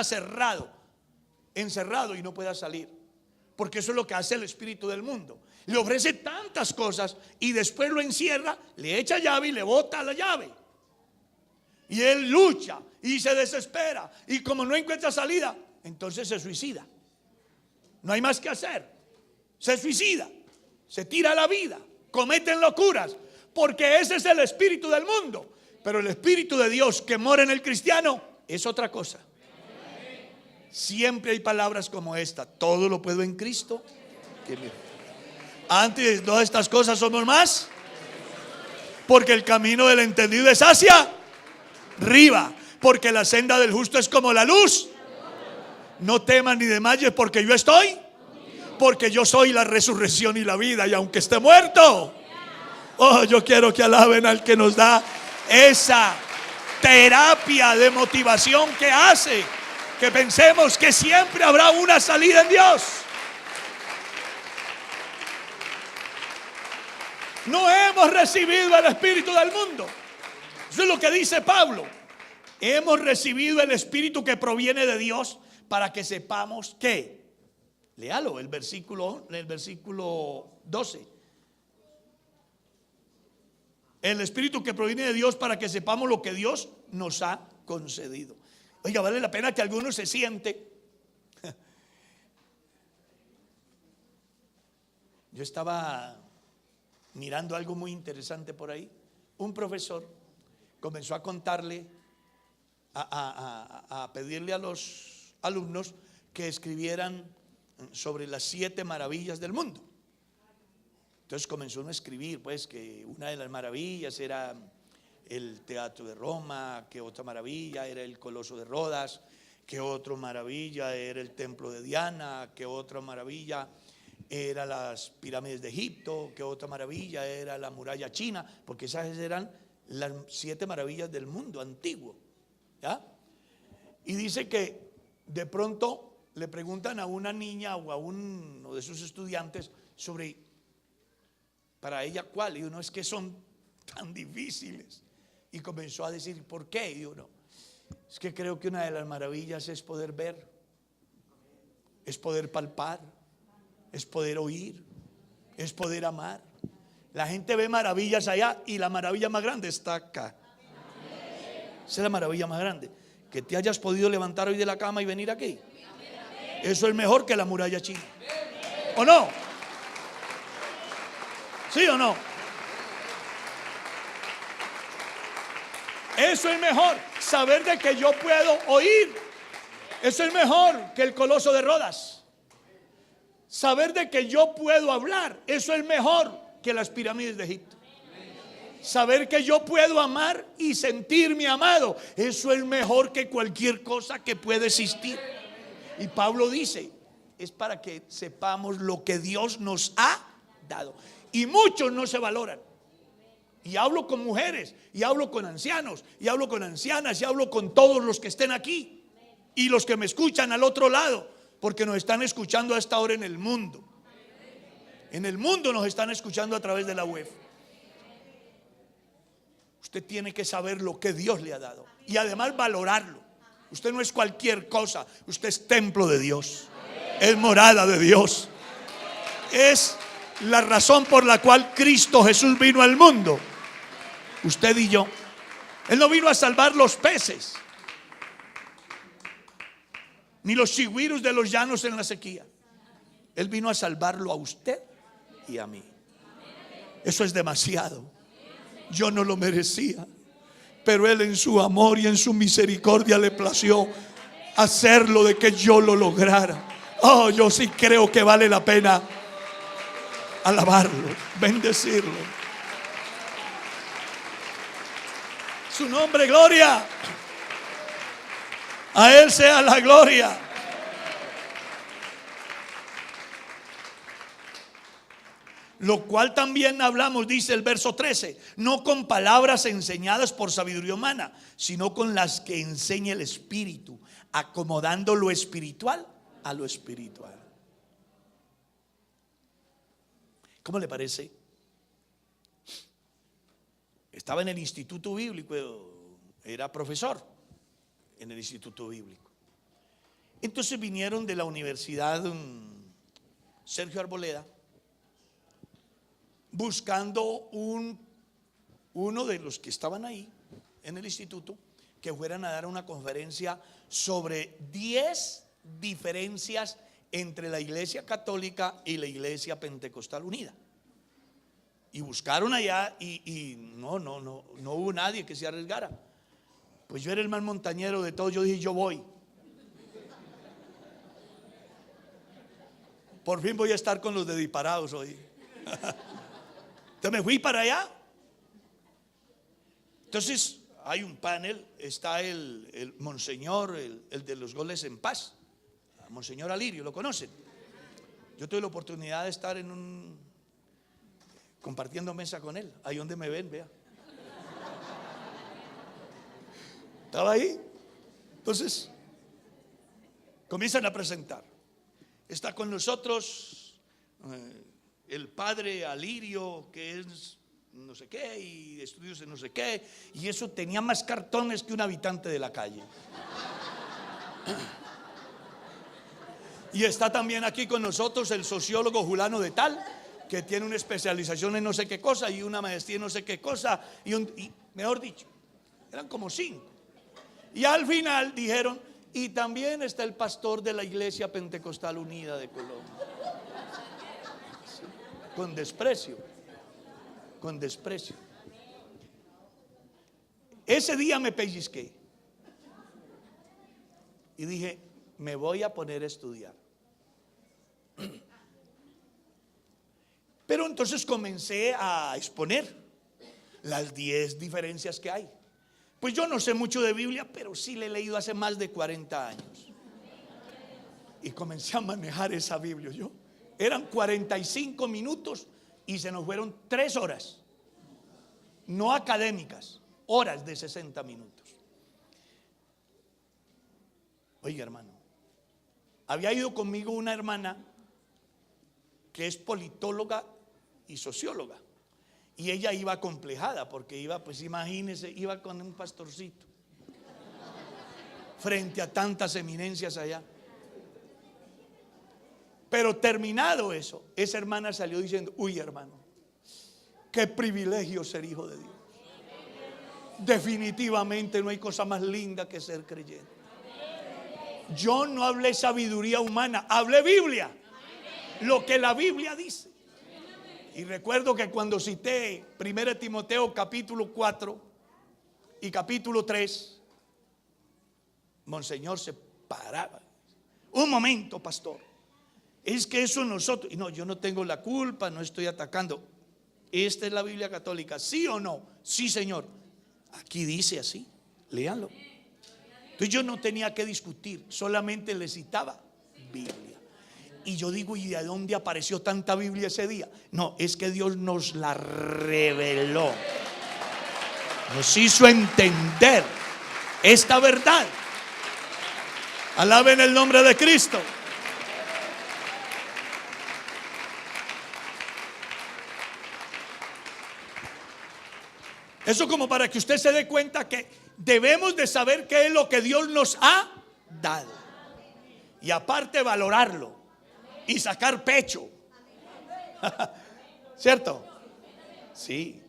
encerrado y no pueda salir. Porque eso es lo que hace el espíritu del mundo. Le ofrece tantas cosas y después lo encierra, le echa llave y le bota la llave. Y él lucha y se desespera. Y como no encuentra salida, entonces se suicida. No hay más que hacer. Se suicida, se tira la vida, cometen locuras. Porque ese es el espíritu del mundo. Pero el espíritu de Dios que mora en el cristiano es otra cosa. Siempre hay palabras como esta: todo lo puedo en Cristo que me... Antes de todas estas cosas somos más, porque el camino del entendido es hacia arriba, porque la senda del justo es como la luz. No temas ni desmayes, porque yo estoy, porque yo soy la resurrección y la vida, y aunque esté muerto, oh, yo quiero que alaben al que nos da esa terapia de motivación que hace que pensemos que siempre habrá una salida en Dios. No hemos recibido el espíritu del mundo. Eso es lo que dice Pablo. Hemos recibido el espíritu que proviene de Dios para que sepamos que, léalo, el versículo 12. El espíritu que proviene de Dios para que sepamos lo que Dios nos ha concedido. Oiga, vale la pena que alguno se siente. Yo estaba mirando algo muy interesante por ahí. Un profesor comenzó a contarle, a pedirle a los alumnos que escribieran sobre las 7 maravillas del mundo. Entonces comenzó a escribir, pues, que una de las maravillas era el teatro de Roma, que otra maravilla era el Coloso de Rodas, que otra maravilla era el templo de Diana, que otra maravilla era las pirámides de Egipto, que otra maravilla era la muralla china, porque esas eran las 7 maravillas del mundo antiguo, ¿ya? Y dice que de pronto le preguntan a una niña o a uno de sus estudiantes sobre para ella cuál, y uno es que son tan difíciles, y comenzó a decir ¿por qué? Y uno, es que creo que una de las maravillas es poder ver, es poder palpar, es poder oír, es poder amar. La gente ve maravillas allá y la maravilla más grande está acá. Esa es la maravilla más grande. Que te hayas podido levantar hoy de la cama y venir aquí. Eso es mejor que la muralla china. ¿O no? ¿Sí o no? Eso es mejor. Saber de que yo puedo oír. Eso es mejor que el Coloso de Rodas. Saber de que yo puedo hablar, eso es mejor que las pirámides de Egipto. Saber que yo puedo amar y sentirme amado, eso es mejor que cualquier cosa que pueda existir. Y Pablo dice, es para que sepamos lo que Dios nos ha dado. Y muchos no se valoran. Y hablo con mujeres, y hablo con ancianos, y hablo con ancianas, y hablo con todos los que estén aquí. Y los que me escuchan al otro lado. Porque nos están escuchando a esta hora en el mundo. En el mundo nos están escuchando a través de la web. Usted tiene que saber lo que Dios le ha dado. Y además valorarlo. Usted no es cualquier cosa. Usted es templo de Dios. Es morada de Dios. Es la razón por la cual Cristo Jesús vino al mundo. Usted y yo. Él no vino a salvar los peces, ni los chigüirus de los llanos en la sequía. Él vino a salvarlo a usted y a mí. Eso es demasiado. Yo no lo merecía, pero Él en su amor y en su misericordia le plació hacerlo de que yo lo lograra. Oh, yo sí creo que vale la pena alabarlo, bendecirlo. Su nombre, gloria. A Él sea la gloria. Lo cual también hablamos, dice el verso 13, no con palabras enseñadas por sabiduría humana, sino con las que enseña el Espíritu, acomodando lo espiritual a lo espiritual. ¿Cómo le parece? Estaba en el Instituto Bíblico, era profesor en el Instituto Bíblico. Entonces vinieron de la Universidad Sergio Arboleda buscando uno de los que estaban ahí en el instituto que fueran a dar una conferencia sobre 10 diferencias entre la Iglesia Católica y la Iglesia Pentecostal Unida. Y buscaron allá y no hubo nadie que se arriesgara. Pues yo era el más montañero de todos. Yo dije, yo voy. Por fin voy a estar con los de disparados hoy. Entonces me fui para allá. Entonces hay un panel. Está el monseñor, el de los goles en paz, Monseñor Alirio, ¿lo conocen? Yo tuve la oportunidad de estar compartiendo mesa con él. Ahí donde me ven, vea. Estaba ahí. Entonces comienzan a presentar. Está con nosotros el padre Alirio, que es no sé qué, y estudios en no sé qué, y eso tenía más cartones que un habitante de la calle. Y está también aquí con nosotros el sociólogo Julano de Tal, que tiene una especialización en no sé qué cosa y una maestría en no sé qué cosa, y mejor dicho, eran como 5. Y al final dijeron, y también está el pastor de la Iglesia Pentecostal Unida de Colombia. Sí, con desprecio. Con desprecio. Ese día me pellizqué y dije, me voy a poner a estudiar. Pero entonces comencé a exponer las 10 diferencias que hay. Pues yo no sé mucho de Biblia, pero sí le he leído hace más de 40 años. Y comencé a manejar esa Biblia yo. Eran 45 minutos y se nos fueron 3 horas. No académicas, horas de 60 minutos. Oiga, hermano, había ido conmigo una hermana que es politóloga y socióloga. Y ella iba acomplejada porque iba, pues imagínense, iba con un pastorcito frente a tantas eminencias allá. Pero terminado eso, esa hermana salió diciendo: uy, hermano, qué privilegio ser hijo de Dios. Definitivamente no hay cosa más linda que ser creyente. Yo no hablé sabiduría humana, hablé Biblia, lo que la Biblia dice. Y recuerdo que cuando cité 1 Timoteo capítulo 4 y capítulo 3, Monseñor se paraba: un momento, pastor, es que eso nosotros, y no, yo no tengo la culpa, no estoy atacando. Esta es la Biblia católica, ¿sí o no? Sí, señor. Aquí dice así, léanlo. Entonces yo no tenía que discutir, solamente le citaba Biblia. Y yo digo: ¿y de dónde apareció tanta Biblia ese día? No, es que Dios nos la reveló, nos hizo entender esta verdad. Alaben el nombre de Cristo. Eso como para que usted se dé cuenta que debemos de saber qué es lo que Dios nos ha dado. Y aparte valorarlo y sacar pecho. ¿Cierto? Sí.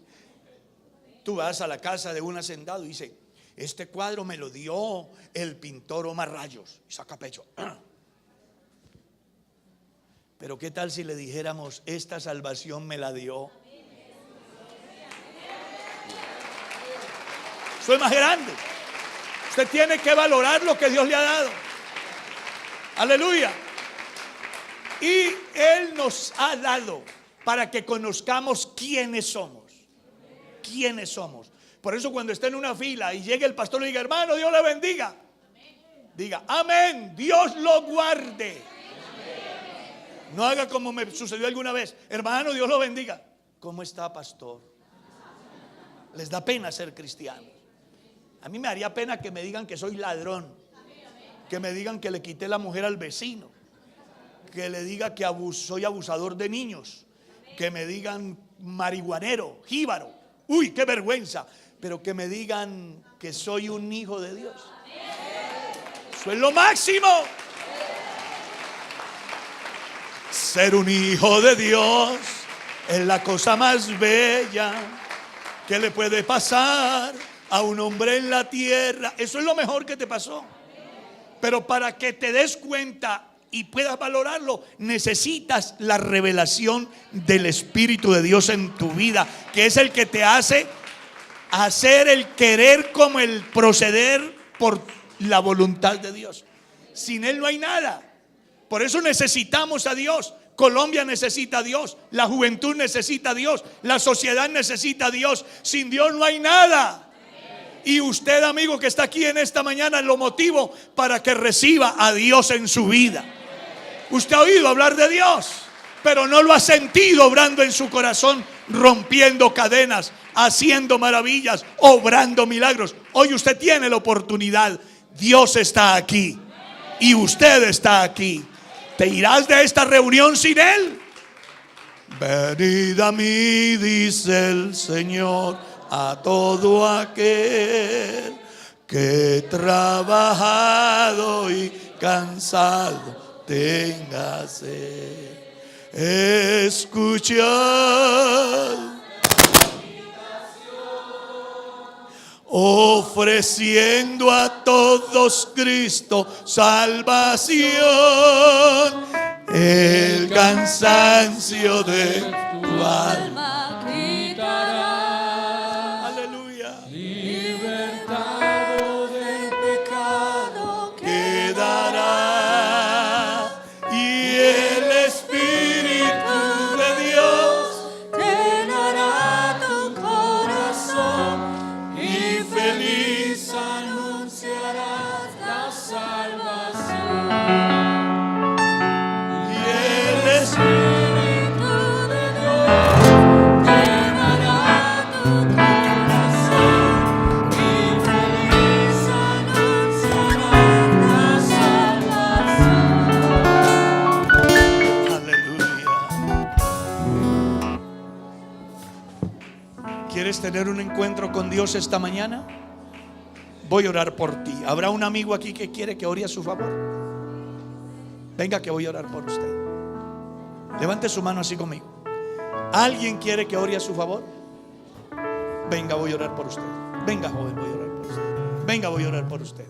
Tú vas a la casa de un hacendado y dice: este cuadro me lo dio el pintor Omar Rayos. Y saca pecho. Pero ¿qué tal si le dijéramos: esta salvación me la dio? Eso es más grande. Usted tiene que valorar lo que Dios le ha dado. Aleluya. Y Él nos ha dado para que conozcamos quiénes somos. Quiénes somos. Por eso cuando esté en una fila y llegue el pastor y diga: hermano, Dios le bendiga, diga: amén, Dios lo guarde. No haga como me sucedió alguna vez: hermano, Dios lo bendiga. ¿Cómo está, pastor? Les da pena ser cristianos. A mí me haría pena que me digan que soy ladrón, que me digan que le quité la mujer al vecino, que le diga que soy abusador de niños, que me digan marihuanero, jíbaro. Uy, qué vergüenza. Pero que me digan que soy un hijo de Dios. Eso es lo máximo. Ser un hijo de Dios es la cosa más bella que le puede pasar a un hombre en la tierra. Eso es lo mejor que te pasó. Pero para que te des cuenta y puedas valorarlo, necesitas la revelación del Espíritu de Dios en tu vida, que es el que te hace hacer el querer como el proceder por la voluntad de Dios. Sin Él no hay nada. Por eso necesitamos a Dios. Colombia necesita a Dios, la juventud necesita a Dios, la sociedad necesita a Dios. Sin Dios no hay nada. Y usted, amigo, que está aquí en esta mañana, lo motivo para que reciba a Dios en su vida. Usted ha oído hablar de Dios, pero no lo ha sentido obrando en su corazón, rompiendo cadenas, haciendo maravillas, obrando milagros. Hoy usted tiene la oportunidad. Dios está aquí y usted está aquí. ¿Te irás de esta reunión sin Él? Venid a mí, dice el Señor, a todo aquel que trabajado y cansado tenga sed. Escuchad, ofreciendo a todos Cristo salvación, el cansancio de tu alma quitará. Aleluya. Libertado del pecado quedará, y el Espíritu de Dios llenará tu corazón, y feliz ¿Quieres tener un encuentro con Dios esta mañana? Voy a orar por ti. ¿Habrá un amigo aquí que quiere que ore a su favor? Venga, que voy a orar por usted. Levante su mano así conmigo. ¿Alguien quiere que ore a su favor? Venga, voy a orar por usted. Venga, joven, voy a orar por usted. Venga, voy a orar por usted.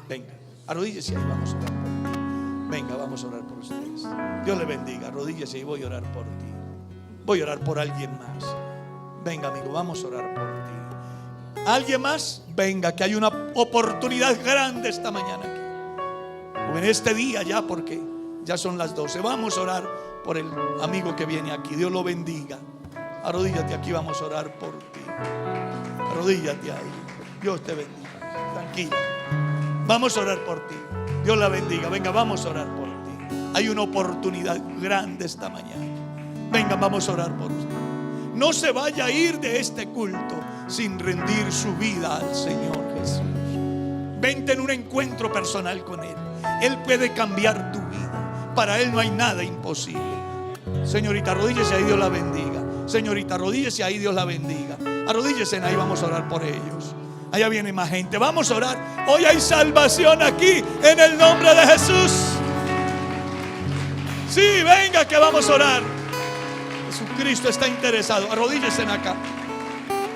Venga, arrodíllese y ahí vamos a orar por usted. Venga, vamos a orar por ustedes. Dios le bendiga, arrodíllese y voy a orar por ti. Voy a orar por alguien más. Venga, amigo, vamos a orar por ti. ¿Alguien más? Venga, que hay una oportunidad grande esta mañana aquí, o en este día ya, porque ya son las 12. Vamos a orar por el amigo que viene aquí. Dios lo bendiga. Arrodíllate aquí, vamos a orar por ti. Arrodíllate ahí. Dios te bendiga. Tranquila. Vamos a orar por ti. Dios la bendiga. Venga, vamos a orar por ti. Hay una oportunidad grande esta mañana. Venga, vamos a orar por usted. No se vaya a ir de este culto sin rendir su vida al Señor Jesús. Vente en un encuentro personal con Él. Él puede cambiar tu vida. Para Él no hay nada imposible. Señorita, arrodíllese ahí, Dios la bendiga. Señorita, arrodíllese ahí, Dios la bendiga. Arrodíllese ahí, vamos a orar por ellos. Allá viene más gente, vamos a orar. Hoy hay salvación aquí en el nombre de Jesús. Sí, venga que vamos a orar. Jesucristo está interesado. Arrodíllese acá.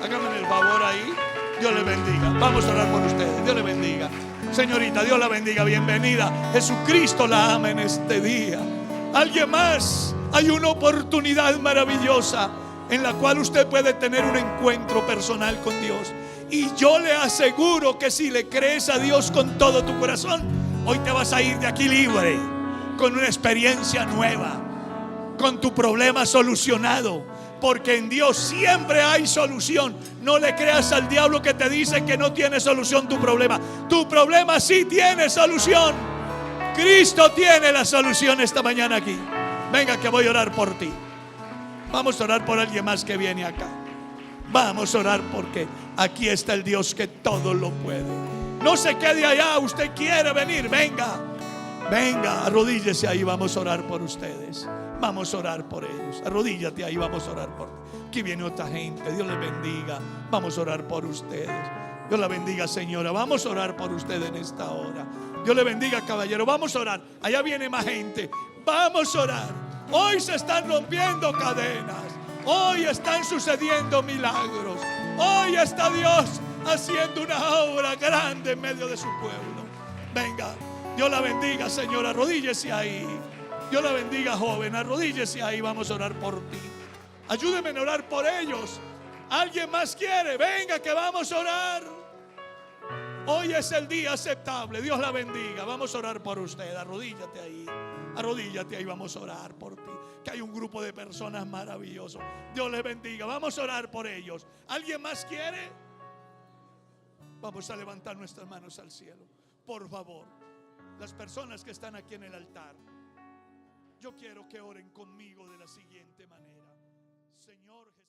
Háganme el favor ahí. Dios le bendiga. Vamos a orar por ustedes. Dios le bendiga. Señorita, Dios la bendiga. Bienvenida. Jesucristo la ama en este día. ¿Alguien más? Hay una oportunidad maravillosa en la cual usted puede tener un encuentro personal con Dios. Y yo le aseguro que si le crees a Dios con todo tu corazón, hoy te vas a ir de aquí libre, con una experiencia nueva, con tu problema solucionado, porque en Dios siempre hay solución. No le creas al diablo que te dice que no tiene solución tu problema. Tu problema sí tiene solución. Cristo tiene la solución esta mañana aquí. Venga que voy a orar por ti. Vamos a orar por alguien más que viene acá. Vamos a orar porque aquí está el Dios que todo lo puede. No se quede allá, usted quiere venir, venga. Venga, arrodíllese ahí, vamos a orar por ustedes. Vamos a orar por ellos. Arrodíllate ahí, vamos a orar por ti. Aquí viene otra gente, Dios les bendiga. Vamos a orar por ustedes. Dios la bendiga, señora. Vamos a orar por ustedes en esta hora. Dios le bendiga, caballero. Vamos a orar. Allá viene más gente. Vamos a orar. Hoy se están rompiendo cadenas. Hoy están sucediendo milagros. Hoy está Dios haciendo una obra grande en medio de su pueblo. Venga, Dios la bendiga, señora. Arrodíllese ahí. Dios la bendiga, joven. Arrodíllese ahí. Vamos a orar por ti. Ayúdeme a orar por ellos. ¿Alguien más quiere? Venga que vamos a orar. Hoy es el día aceptable. Dios la bendiga. Vamos a orar por usted. Arrodíllate ahí. Arrodíllate ahí. Vamos a orar por ti. Que hay un grupo de personas maravillosos. Dios les bendiga. Vamos a orar por ellos. ¿Alguien más quiere? Vamos a levantar nuestras manos al cielo. Por favor, las personas que están aquí en el altar, yo quiero que oren conmigo de la siguiente manera. Señor Jesús.